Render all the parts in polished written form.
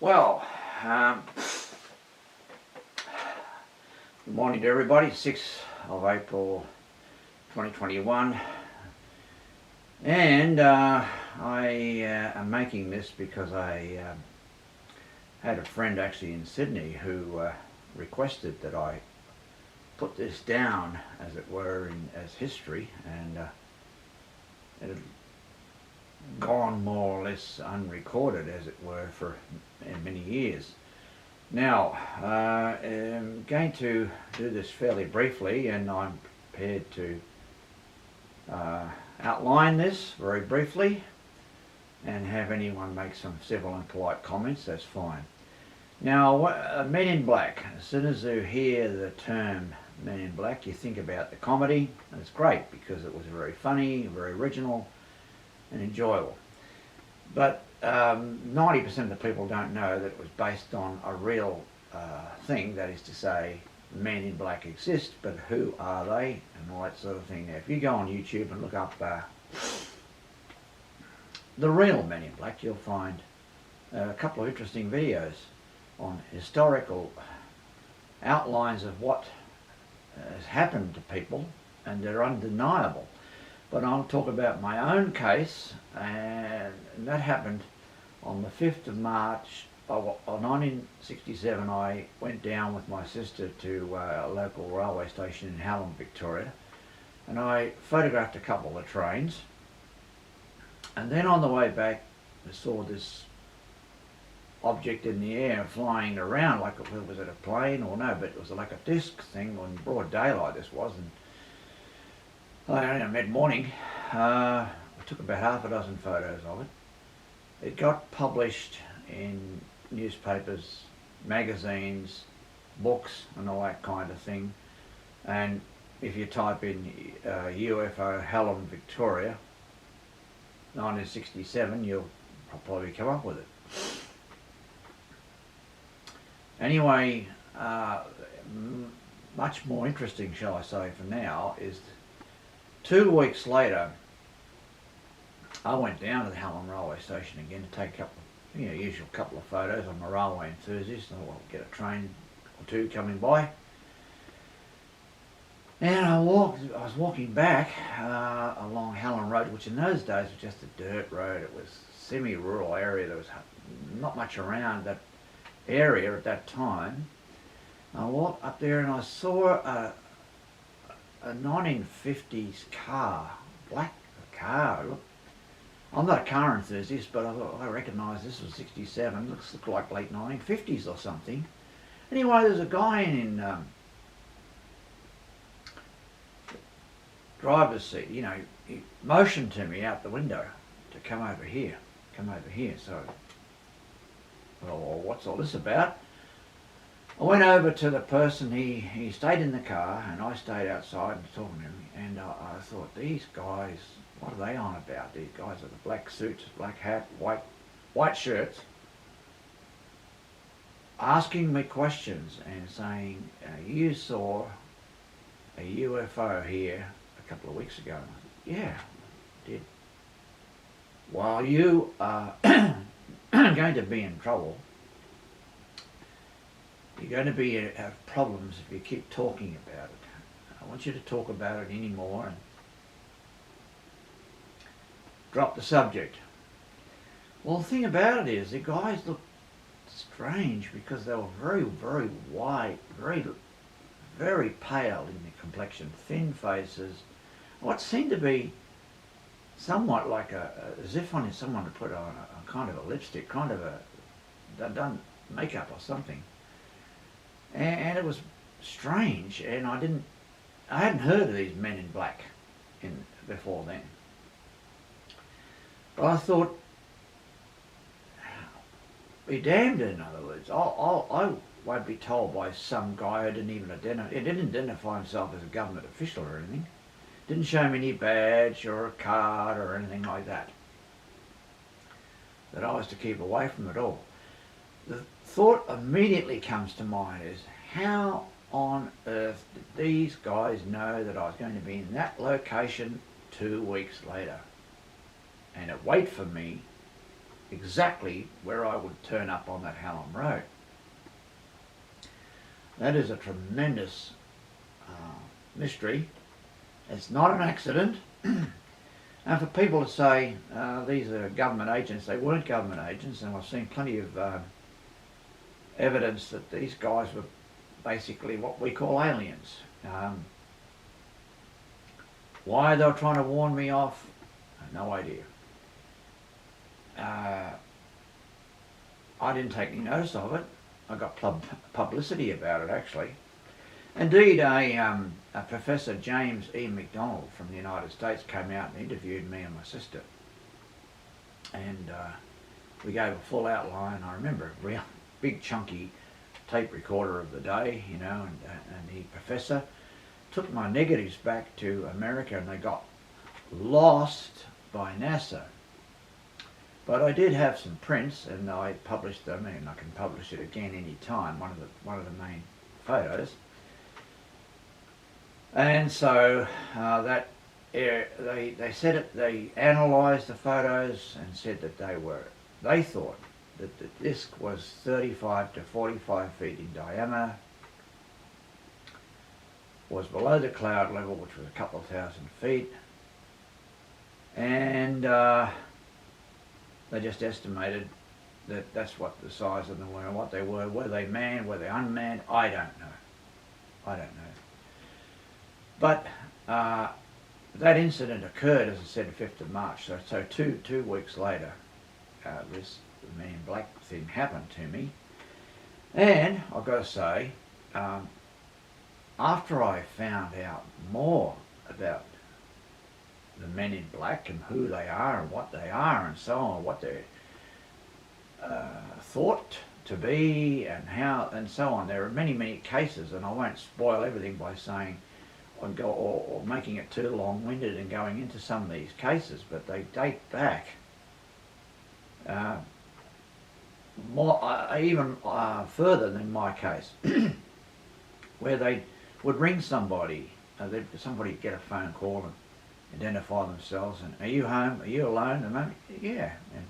Well, good morning to everybody. 6th of April 2021, and I am making this because I had a friend actually in Sydney who requested that I put this down, as it were, as history, and it had gone more or less unrecorded, as it were, for many years. Now, I'm going to do this fairly briefly, and I'm prepared to outline this very briefly and have anyone make some civil and polite comments. That's fine. Now, Men in Black, as soon as you hear the term Men in Black, you think about the comedy, and it's great because it was very funny, very original and enjoyable. But 90% of the people don't know that it was based on a real thing, that is to say, Men in Black exist, but who are they and all that sort of thing. Now, if you go on YouTube and look up the real Men in Black, you'll find a couple of interesting videos on historical outlines of what has happened to people, and they're undeniable. But I'll talk about my own case, and that happened on the 5th of March of 1967. I went down with my sister to a local railway station in Hallam, Victoria, and I photographed a couple of the trains. And then on the way back, I saw this object in the air flying around, like was it a plane or no, but it was like a disc thing on broad daylight. This was, and mid-morning, I took about half a dozen photos of it. It got published in newspapers, magazines, books and all that kind of thing. And if you type in UFO Hallam, Victoria, 1967, you'll probably come up with it. Anyway, much more interesting, shall I say, for now, is 2 weeks later, I went down to the Hallam railway station again to take a couple, usual couple of photos. I'm a railway enthusiast, and I'll get a train or two coming by. And I was walking back along Hallam Road, which in those days was just a dirt road. It was a semi-rural area. There was not much around that area at that time. I walked up there and I saw a 1950s car, black car. Look, I'm not a car enthusiast, but I recognise this was 67. Looks like late 1950s or something. Anyway, there's a guy in driver's seat. He motioned to me out the window to come over here. So, well, what's all this about? I went over to the person. He stayed in the car, and I stayed outside and talking to him. And I thought, these guys, what are they on about? These guys with the black suits, black hat, white shirts, asking me questions and saying, you saw a UFO here a couple of weeks ago. And I said, yeah, I did. Well, you are going to be in trouble. You're going to have problems if you keep talking about it. I want you to talk about it anymore and drop the subject. Well, the thing about it is, the guys looked strange because they were very, very white, very, very pale in their complexion, thin faces. What seemed to be somewhat like as if someone had put on a kind of a lipstick, they'd done makeup or something. And it was strange, and I hadn't heard of these Men in Black before then. But I thought, be damned, in other words. I won't be told by some guy who didn't identify himself as a government official or anything. Didn't show me any badge or a card or anything like that I was to keep away from it all. The thought immediately comes to mind is, how on earth did these guys know that I was going to be in that location 2 weeks later and wait for me exactly where I would turn up on that Hallam Road. That is a tremendous mystery. It's not an accident. And for people to say these are government agents, they weren't government agents, and I've seen plenty of evidence that these guys were basically what we call aliens. Why they were trying to warn me off, I have no idea. I didn't take any notice of it. I got publicity about it, actually. Indeed, a Professor James E. McDonald from the United States came out and interviewed me and my sister. And we gave a full outline. I remember a real big chunky tape recorder of the day, you know, and the professor took my negatives back to America and they got lost by NASA. But I did have some prints and I published them, and I can publish it again any time, one of the main photos. And so they said it, they analysed the photos and said that they thought that the disc was 35 to 45 feet in diameter, was below the cloud level, which was a couple of thousand feet, and they just estimated that that's what the size of them were, what they were. Were they manned, were they unmanned? I don't know. But that incident occurred, as I said, 5th of March. So two weeks later, this Man in Black thing happened to me. And I've got to say, after I found out more about the Men in Black and who they are and what they are and so on, what they're thought to be and how and so on, there are many cases, and I won't spoil everything by saying or making it too long-winded and going into some of these cases, but they date back even further than my case, where they would ring somebody, somebody get a phone call and identify themselves, and are you home? Are you alone? And yeah. And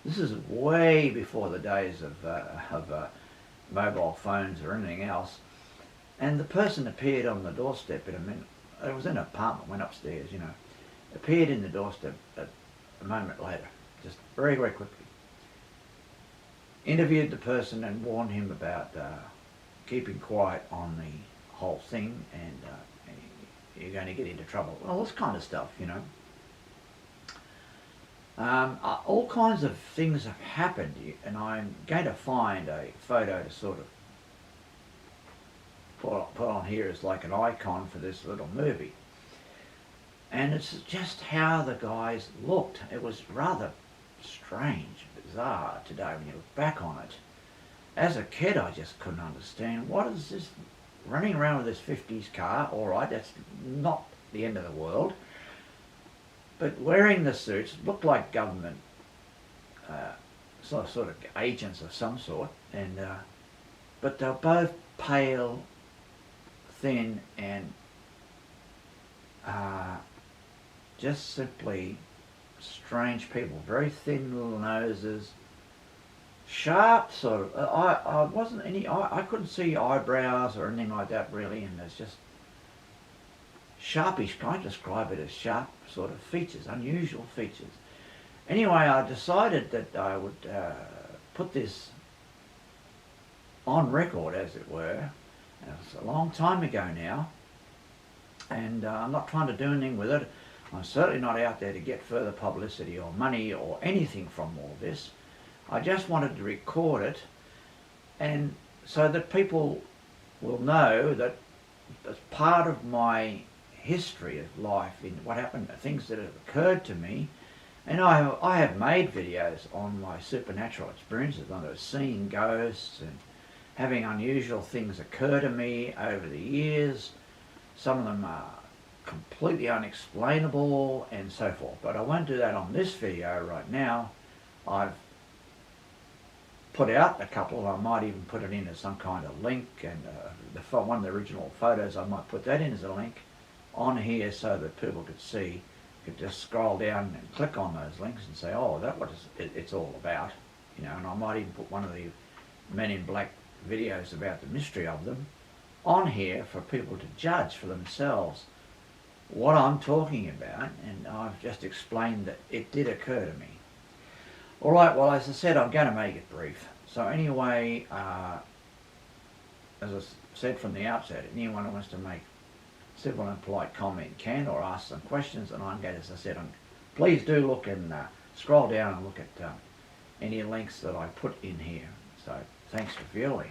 this is way before the days of mobile phones or anything else. And the person appeared on the doorstep in a minute. It was in an apartment, went upstairs, you know. Appeared in the doorstep a moment later, just very quickly. Interviewed the person and warned him about keeping quiet on the whole thing, and you're going to get into trouble. Well, this kind of stuff, you know. All kinds of things have happened, and I'm going to find a photo to sort of put on here as like an icon for this little movie. And it's just how the guys looked. It was rather strange, bizarre today when you look back on it. As a kid, I just couldn't understand, what is this, running around with this 50s car, all right, that's not the end of the world, but wearing the suits, looked like government sort of agents of some sort, and but they're both pale, thin, and just simply strange people. Very thin little noses, sharp sort of. I couldn't see eyebrows or anything like that really, and there's just sharpish. I describe it as sharp sort of features, unusual features. Anyway, I decided that I would put this on record, as it were. It was a long time ago now, and I'm not trying to do anything with it. I'm certainly not out there to get further publicity or money or anything from all this. I just wanted to record it, and so that people will know that as part of my history of life, in what happened, things that have occurred to me, and I have made videos on my supernatural experiences, on seeing ghosts and having unusual things occur to me over the years. Some of them are completely unexplainable and so forth, but I won't do that on this video right now. I've put out a couple, I might even put it in as some kind of link, and one of the original photos, I might put that in as a link on here so that people could see could just scroll down and click on those links and say, oh, that's what it's all about, you know. And I might even put one of the Men in Black videos about the mystery of them on here for people to judge for themselves what I'm talking about, and I've just explained that it did occur to me. Alright, well, as I said, I'm going to make it brief. So anyway, as I said from the outset, anyone who wants to make civil and polite comment can, or ask some questions, and I'm going, as I said, please do look and scroll down and look at any links that I put in here. So thanks for viewing.